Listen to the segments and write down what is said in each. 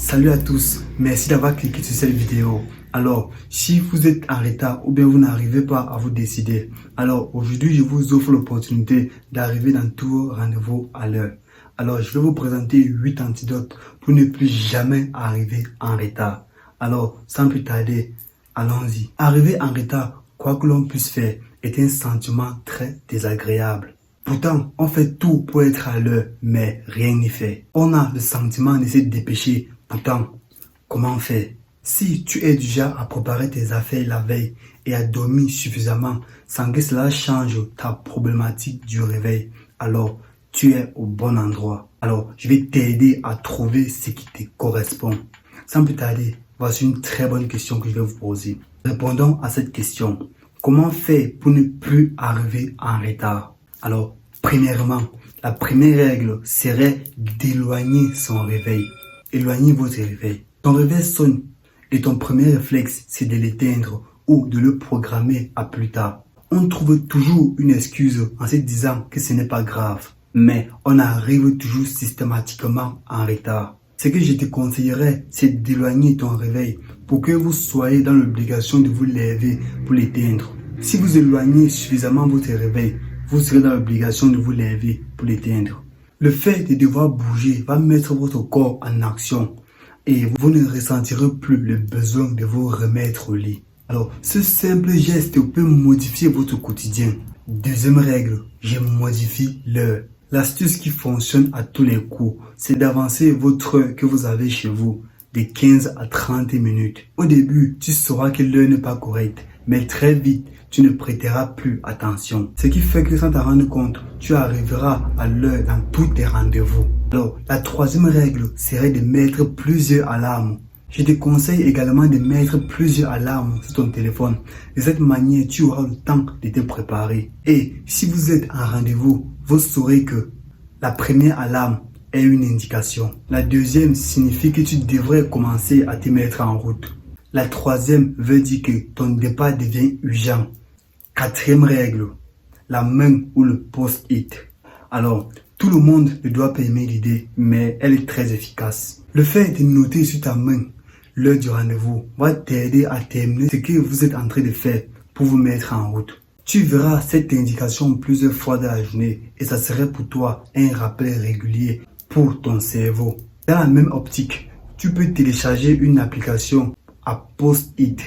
Salut à tous, merci d'avoir cliqué sur cette vidéo. Alors, si vous êtes en retard ou bien vous n'arrivez pas à vous décider, alors aujourd'hui je vous offre l'opportunité d'arriver dans tout rendez-vous à l'heure. Alors, je vais vous présenter 8 antidotes pour ne plus jamais arriver en retard. Alors, sans plus tarder, allons-y. Arriver en retard, quoi que l'on puisse faire, est un sentiment très désagréable. Pourtant, on fait tout pour être à l'heure, mais rien n'y fait. On a le sentiment de se dépêcher. Pourtant, comment faire? Si tu es du genre à préparer tes affaires la veille et à dormir suffisamment sans que cela change ta problématique du réveil, alors tu es au bon endroit. Alors, je vais t'aider à trouver ce qui te correspond. Sans plus tarder, voici une très bonne question que je vais vous poser. Répondons à cette question. Comment faire pour ne plus arriver en retard? Alors, premièrement, la première règle serait d'éloigner son réveil. Éloignez votre réveil. Ton réveil sonne et ton premier réflexe, c'est de l'éteindre ou de le programmer à plus tard. On trouve toujours une excuse en se disant que ce n'est pas grave, mais on arrive toujours systématiquement en retard. Ce que je te conseillerais, c'est d'éloigner ton réveil pour que vous soyez dans l'obligation de vous lever pour l'éteindre. Si vous éloignez suffisamment votre réveil, vous serez dans l'obligation de vous lever pour l'éteindre. Le fait de devoir bouger va mettre votre corps en action et vous ne ressentirez plus le besoin de vous remettre au lit. Alors, ce simple geste peut modifier votre quotidien. Deuxième règle, je modifie l'heure. L'astuce qui fonctionne à tous les coups, c'est d'avancer votre heure que vous avez chez vous de 15 à 30 minutes. Au début, tu sauras que l'heure n'est pas correcte, mais très vite, tu ne prêteras plus attention. Ce qui fait que sans t'en rendre compte, tu arriveras à l'heure dans tous tes rendez-vous. Alors, la troisième règle serait de mettre plusieurs alarmes. Je te conseille également de mettre plusieurs alarmes sur ton téléphone. De cette manière, tu auras le temps de te préparer. Et si vous êtes en rendez-vous, vous saurez que la première alarme est une indication. La deuxième signifie que tu devrais commencer à te mettre en route. La troisième veut dire que ton départ devient urgent. Quatrième règle, la main ou le post-it. Alors, tout le monde ne doit pas aimer l'idée, mais elle est très efficace. Le fait de noter sur ta main l'heure du rendez-vous va t'aider à terminer ce que vous êtes en train de faire pour vous mettre en route. Tu verras cette indication plusieurs fois dans la journée et ça serait pour toi un rappel régulier pour ton cerveau. Dans la même optique, tu peux télécharger une application à post-it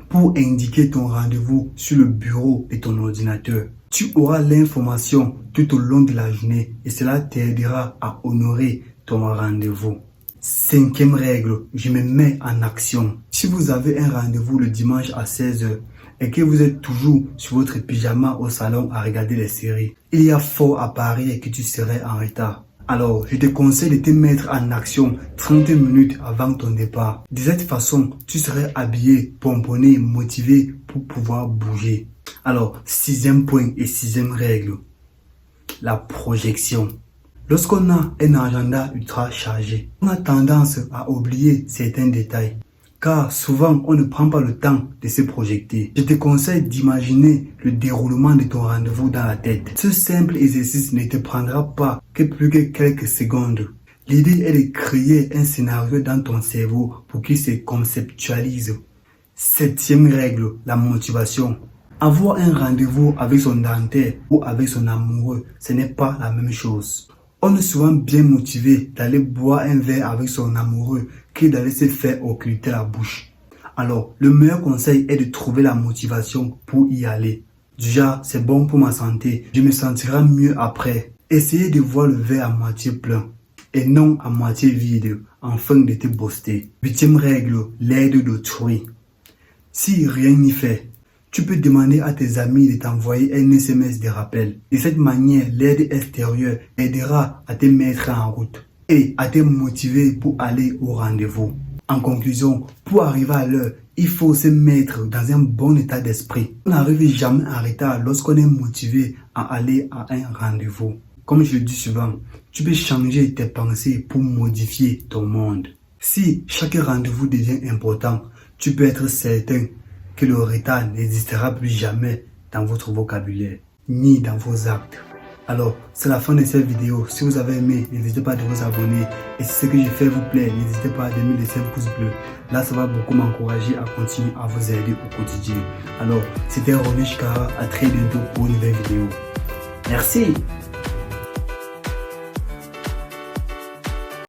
pour indiquer ton rendez-vous sur le bureau de ton ordinateur. Tu auras l'information tout au long de la journée et cela t'aidera à honorer ton rendez-vous. Cinquième règle, je me mets en action. Si vous avez un rendez-vous le dimanche à 16h et que vous êtes toujours sur votre pyjama au salon à regarder les séries, il y a fort à parier que tu serais en retard. Alors, je te conseille de te mettre en action 30 minutes avant ton départ. De cette façon, tu serais habillé, pomponné, motivé pour pouvoir bouger. Alors, sixième point et sixième règle, la projection. Lorsqu'on a un agenda ultra chargé, on a tendance à oublier certains détails. Car souvent, on ne prend pas le temps de se projeter. Je te conseille d'imaginer le déroulement de ton rendez-vous dans la tête. Ce simple exercice ne te prendra pas que plus que quelques secondes. L'idée est de créer un scénario dans ton cerveau pour qu'il se conceptualise. Septième règle, la motivation. Avoir un rendez-vous avec son dentaire ou avec son amoureux, ce n'est pas la même chose. On est souvent bien motivé d'aller boire un verre avec son amoureux que d'aller se faire occulter la bouche. Alors, le meilleur conseil est de trouver la motivation pour y aller. Du genre, c'est bon pour ma santé, je me sentirai mieux après. Essayez de voir le verre à moitié plein et non à moitié vide afin de te booster. Huitième règle, l'aide d'autrui. Si rien n'y fait, tu peux demander à tes amis de t'envoyer un SMS de rappel. De cette manière, l'aide extérieure aidera à te mettre en route et à te motiver pour aller au rendez-vous. En conclusion, pour arriver à l'heure, il faut se mettre dans un bon état d'esprit. On n'arrive jamais en retard lorsqu'on est motivé à aller à un rendez-vous. Comme je le dis souvent, tu peux changer tes pensées pour modifier ton monde. Si chaque rendez-vous devient important, tu peux être certain que le retard n'existera plus jamais dans votre vocabulaire, ni dans vos actes. Alors, c'est la fin de cette vidéo. Si vous avez aimé, n'hésitez pas à vous abonner. Et si ce que j'ai fait vous plaît, n'hésitez pas à me laisser un pouce bleu. Là, ça va beaucoup m'encourager à continuer à vous aider au quotidien. Alors, c'était Romy Chikara. À très bientôt pour une nouvelle vidéo. Merci.